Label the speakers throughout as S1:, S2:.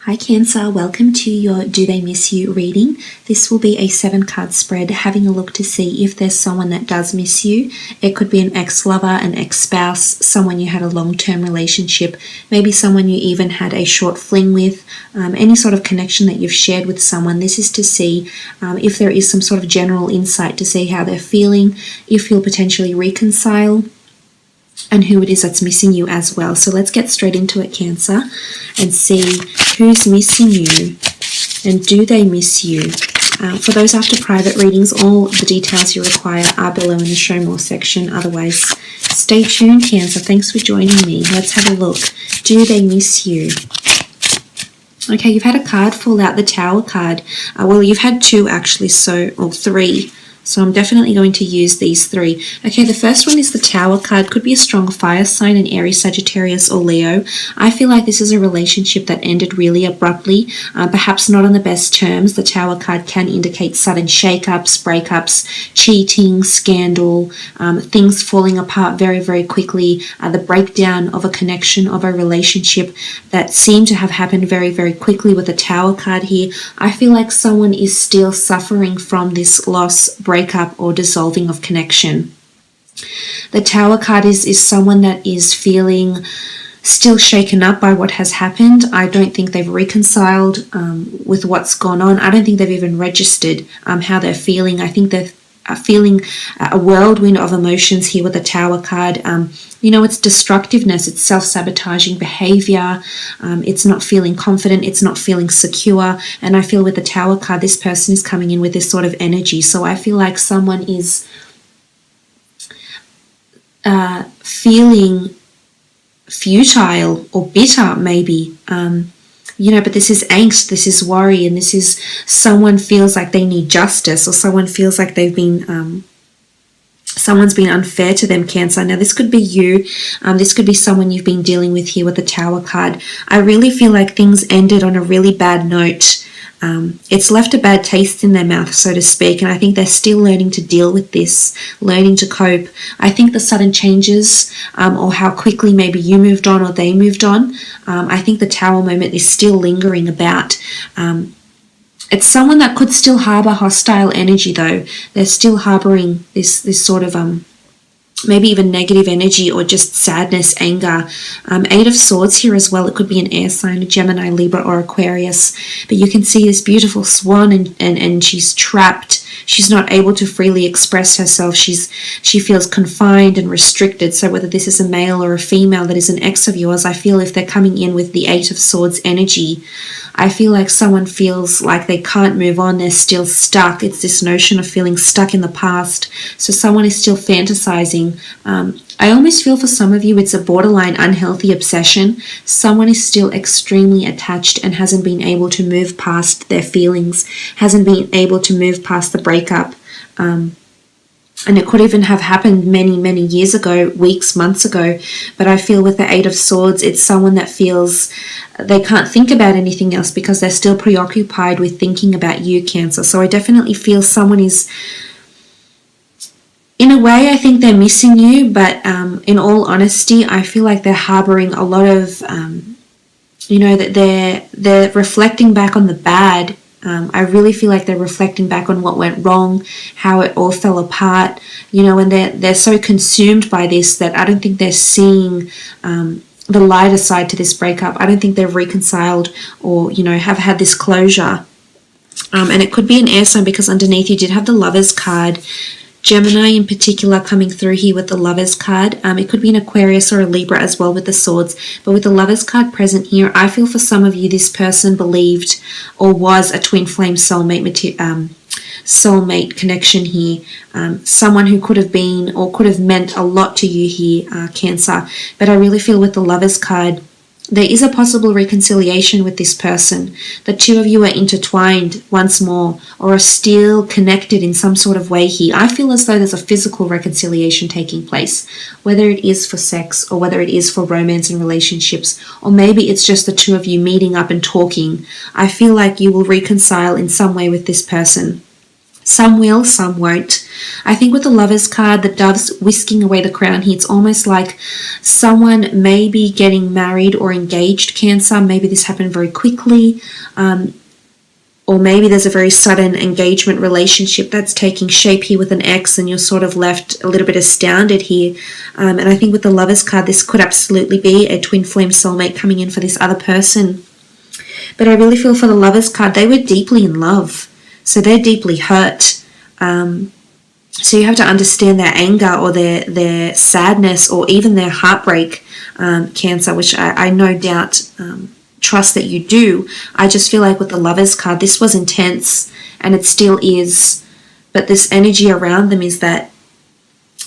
S1: Hi Cancer, welcome to your Do They Miss You reading. This will be a 7-card spread, having a look to see if there's someone that does miss you. It could be an ex-lover, an ex-spouse, someone you had a long-term relationship, maybe someone you even had a short fling with, any sort of connection that you've shared with someone. This is to see if there is some sort of general insight to see how they're feeling, if you'll potentially reconcile, and who it is that's missing you as well. So let's get straight into it, Cancer, and see who's missing you and do they miss you. For those after private readings, all the details you require are below in the show more section. Otherwise, stay tuned, Cancer. Thanks for joining me. Let's have a look. Do they miss you? Okay, you've had a card fall out, the Tower card. Well, you've had two actually, or three. So I'm definitely going to use these three. Okay, the first one is the Tower card. Could be a strong fire sign, an Aries, Sagittarius, or Leo. I feel like this is a relationship that ended really abruptly, perhaps not on the best terms. The Tower card can indicate sudden shakeups, breakups, cheating, scandal, things falling apart very, very quickly, the breakdown of a connection, of a relationship that seemed to have happened very, very quickly with the Tower card here. I feel like someone is still suffering from this loss, breakup, or dissolving of connection. The Tower card is someone that is feeling still shaken up by what has happened. I don't think they've reconciled with what's gone on. I don't think they've even registered how they're feeling. I think they're feeling a whirlwind of emotions here with the Tower card. It's destructiveness, it's self-sabotaging behavior, it's not feeling confident, it's not feeling secure. And I feel with the Tower card, this person is coming in with this sort of energy. So I feel like someone is feeling futile or bitter maybe. But this is angst, this is worry, and this is someone feels like they need justice, or someone feels like they've been, someone's been unfair to them, Cancer. Now, this could be you. This could be someone you've been dealing with here with the Tower card. I really feel like things ended on a really bad note. It's left a bad taste in their mouth, so to speak, and I think they're still learning to deal with this, learning to cope. I think the sudden changes, or how quickly maybe you moved on or they moved on, I think the Tower moment is still lingering about. It's someone that could still harbor hostile energy, though. They're still harboring this sort of maybe even negative energy, or just sadness, anger. 8 of Swords here as well. It could be an air sign, a Gemini, Libra, or Aquarius. But you can see this beautiful swan, and she's trapped. She's not able to freely express herself. She feels confined and restricted. So whether this is a male or a female that is an ex of yours, I feel if they're coming in with the 8 of Swords energy, I feel like someone feels like they can't move on. They're still stuck. It's this notion of feeling stuck in the past. So someone is still fantasizing. I almost feel for some of you it's a borderline unhealthy obsession. Someone is still extremely attached and hasn't been able to move past their feelings, hasn't been able to move past the breakup. And it could even have happened many, many years ago, weeks, months ago. But I feel with the 8 of Swords, it's someone that feels they can't think about anything else because they're still preoccupied with thinking about you, Cancer. So I definitely feel someone is, in a way, I think they're missing you. But in all honesty, I feel like they're harboring a lot of, that they're reflecting back on the bad. I really feel like they're reflecting back on what went wrong, how it all fell apart, and they're so consumed by this that I don't think they're seeing the lighter side to this breakup. I don't think they've reconciled or, have had this closure. And it could be an air sign because underneath you did have the Lovers card. Gemini in particular coming through here with the Lovers card. It could be an Aquarius or a Libra as well with the Swords. But with the Lovers card present here, I feel for some of you this person believed or was a twin flame soulmate connection here. Someone who could have been or could have meant a lot to you here, Cancer. But I really feel with the Lovers card, there is a possible reconciliation with this person. The two of you are intertwined once more or are still connected in some sort of way here. I feel as though there's a physical reconciliation taking place, whether it is for sex or whether it is for romance and relationships, or maybe it's just the two of you meeting up and talking. I feel like you will reconcile in some way with this person. Some will, some won't. I think with the Lovers card, the Dove's whisking away the crown here. It's almost like someone may be getting married or engaged, Cancer. Maybe this happened very quickly. Or maybe there's a very sudden engagement relationship that's taking shape here with an ex, and you're sort of left a little bit astounded here. And I think with the Lovers card, this could absolutely be a twin flame soulmate coming in for this other person. But I really feel for the Lovers card, they were deeply in love. So they're deeply hurt. So you have to understand their anger or their sadness or even their heartbreak, Cancer, which I no doubt trust that you do. I just feel like with the Lovers card, this was intense and it still is. But this energy around them is that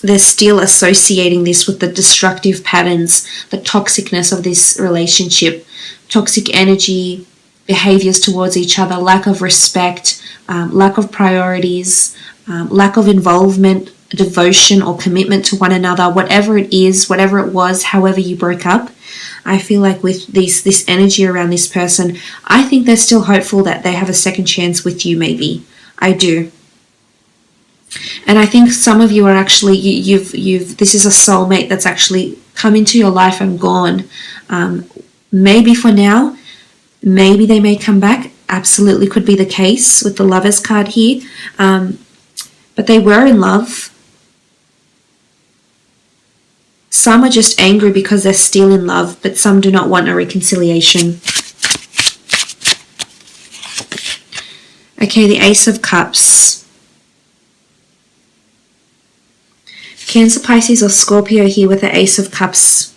S1: they're still associating this with the destructive patterns, the toxicness of this relationship, toxic energy, behaviors towards each other, lack of respect, lack of priorities, lack of involvement, devotion or commitment to one another, whatever it is, whatever it was, however you broke up. I feel like with this energy around this person, I think they're still hopeful that they have a second chance with you, maybe. I do. And I think some of you are actually, this is a soulmate that's actually come into your life and gone. Maybe for now, maybe they may come back. Absolutely could be the case with the Lovers card here. But they were in love. Some are just angry because they're still in love, but some do not want a reconciliation. Okay, the Ace of Cups. Cancer, Pisces or Scorpio here with the Ace of Cups.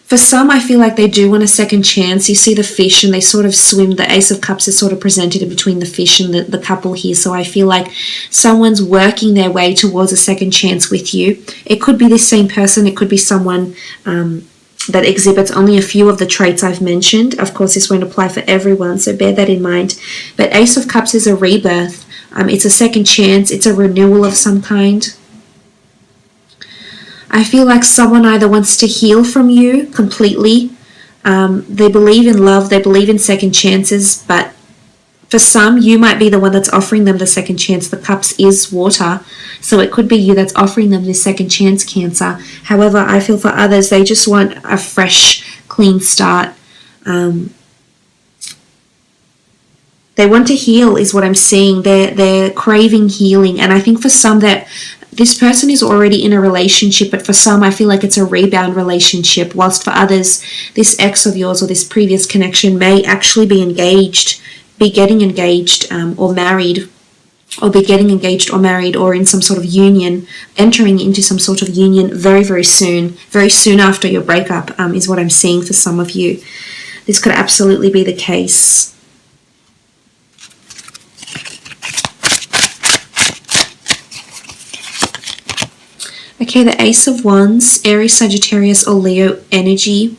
S1: For some, I feel like they do want a second chance. You see the fish and they sort of swim. The Ace of Cups is sort of presented in between the fish and the couple here. So I feel like someone's working their way towards a second chance with you. It could be this same person. It could be someone that exhibits only a few of the traits I've mentioned. Of course, this won't apply for everyone, so bear that in mind. But Ace of Cups is a rebirth. It's a second chance. It's a renewal of some kind. I feel like someone either wants to heal from you completely. They believe in love. They believe in second chances. But for some, you might be the one that's offering them the second chance. The Cups is water. So it could be you that's offering them this second chance, Cancer. However, I feel for others, they just want a fresh, clean start. They want to heal is what I'm seeing. They're craving healing. And I think for some that this person is already in a relationship, but for some, I feel like it's a rebound relationship, whilst for others, this ex of yours or this previous connection may actually be engaged, be getting engaged or married, or be getting engaged or married or in some sort of union, entering into some sort of union very, very soon after your breakup is what I'm seeing for some of you. This could absolutely be the case. Okay, the Ace of Wands, Aries, Sagittarius, or Leo energy.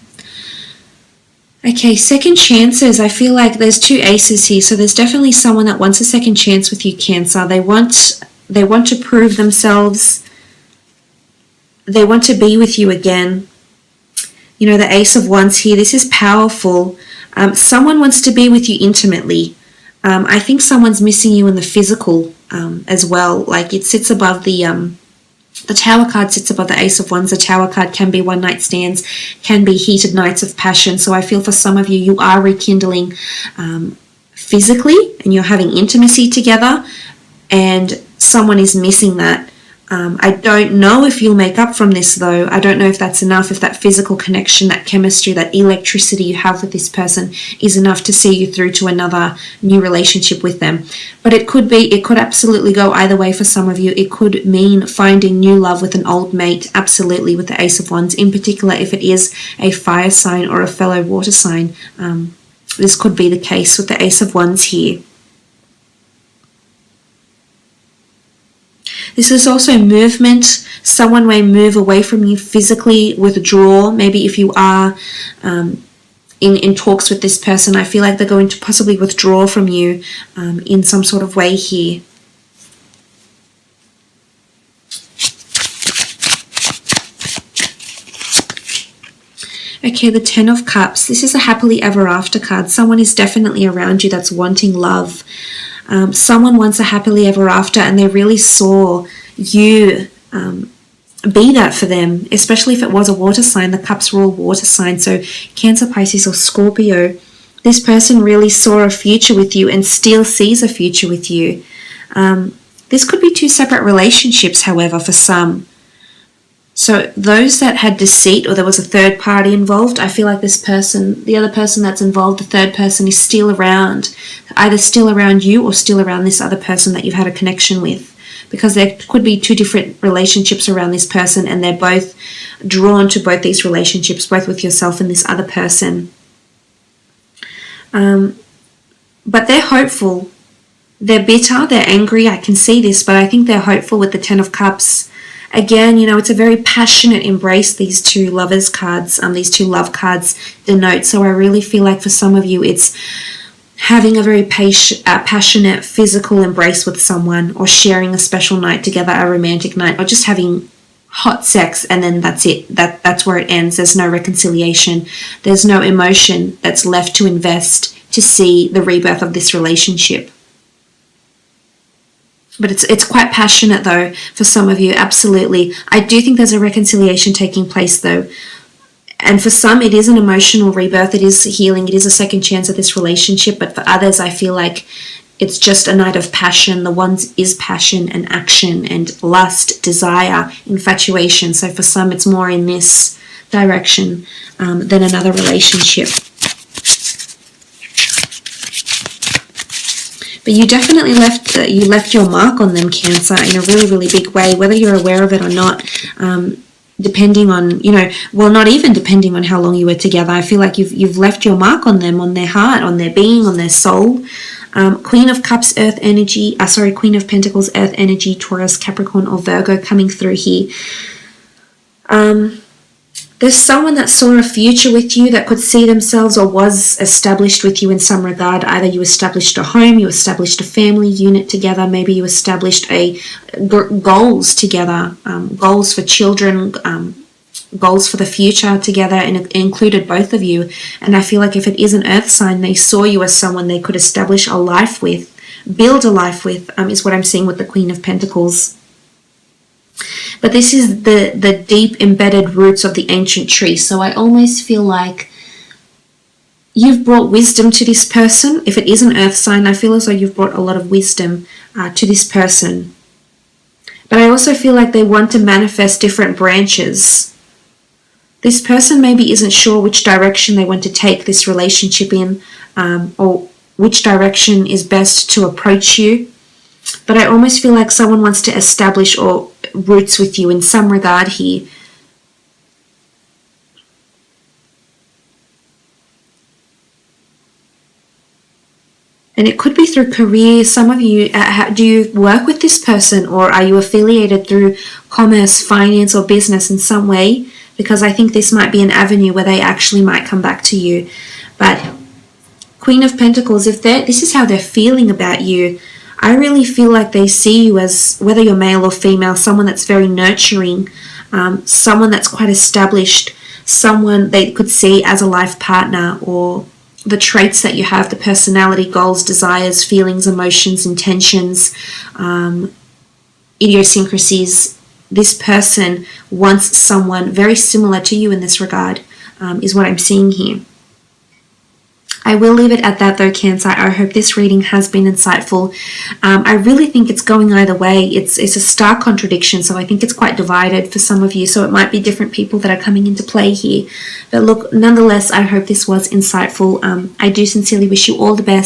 S1: Okay, second chances. I feel like there's two aces here. So there's definitely someone that wants a second chance with you, Cancer. They want to prove themselves. They want to be with you again. You know, the Ace of Wands here, this is powerful. Someone wants to be with you intimately. I think someone's missing you in the physical as well. Like it sits above the Tower card sits above the Ace of Wands. The Tower card can be one night stands, can be heated nights of passion. So I feel for some of you, you are rekindling physically and you're having intimacy together, and someone is missing that. I don't know if you'll make up from this though. I don't know if that's enough, if that physical connection, that chemistry, that electricity you have with this person is enough to see you through to another new relationship with them. But it could absolutely go either way for some of you. It could mean finding new love with an old mate, absolutely, with the Ace of Wands, in particular if it is a fire sign or a fellow water sign. This could be the case with the Ace of Wands here. This is also movement. Someone may move away from you physically, withdraw. Maybe if you are in talks with this person, I feel like they're going to possibly withdraw from you in some sort of way here. Okay, the Ten of Cups. This is a happily ever after card. Someone is definitely around you that's wanting love. Someone wants a happily ever after, and they really saw you be that for them, especially if it was a water sign. The cups were all water signs, so Cancer, Pisces or Scorpio. This person really saw a future with you and still sees a future with you. This could be two separate relationships, however, for some. So those that had deceit or there was a third party involved, I feel like this person, the other person that's involved, the third person, is still around, either still around you or still around this other person that you've had a connection with. Because there could be two different relationships around this person, and they're both drawn to both these relationships, both with yourself and this other person. But they're hopeful. They're bitter, they're angry, I can see this, but I think they're hopeful with the Ten of Cups. Again, you know, it's a very passionate embrace, these two lovers cards, these two love cards denote. So I really feel like for some of you, it's having a very passionate physical embrace with someone, or sharing a special night together, a romantic night, or just having hot sex, and then that's it. That's where it ends. There's no reconciliation. There's no emotion that's left to invest to see the rebirth of this relationship. But it's quite passionate though for some of you, absolutely. I do think there's a reconciliation taking place though. And for some, it is an emotional rebirth. It is healing. It is a second chance at this relationship. But for others, I feel like it's just a night of passion. The one is passion and action and lust, desire, infatuation. So for some, it's more in this direction than another relationship. But you definitely left your mark on them, Cancer, in a really, really big way, whether you're aware of it or not. Depending on, you know, well, not even depending on how long you were together. I feel like you've left your mark on them, on their heart, on their being, on their soul. Queen of Cups, Earth energy. Queen of Pentacles, Earth energy, Taurus, Capricorn, or Virgo coming through here. There's someone that saw a future with you, that could see themselves or was established with you in some regard. Either you established a home, you established a family unit together, maybe you established goals together, goals for children, goals for the future together, and it included both of you. And I feel like if it is an earth sign, they saw you as someone they could establish a life with, build a life with, is what I'm seeing with the Queen of Pentacles. But this is the deep embedded roots of the ancient tree. So I almost feel like you've brought wisdom to this person. If it is an earth sign, I feel as though you've brought a lot of wisdom to this person. But I also feel like they want to manifest different branches. This person maybe isn't sure which direction they want to take this relationship in, or which direction is best to approach you. But I almost feel like someone wants to establish or roots with you in some regard here. And it could be through career. Some of you, do you work with this person, or are you affiliated through commerce, finance, or business in some way? Because I think this might be an avenue where they actually might come back to you. But Queen of Pentacles, if this is how they're feeling about you, I really feel like they see you as, whether you're male or female, someone that's very nurturing, someone that's quite established, someone they could see as a life partner, or the traits that you have, the personality, goals, desires, feelings, emotions, intentions, idiosyncrasies. This person wants someone very similar to you in this regard, is what I'm seeing here. I will leave it at that though, Cancer. I hope this reading has been insightful. I really think it's going either way. It's a stark contradiction, so I think it's quite divided for some of you. So it might be different people that are coming into play here. But look, nonetheless, I hope this was insightful. I do sincerely wish you all the best.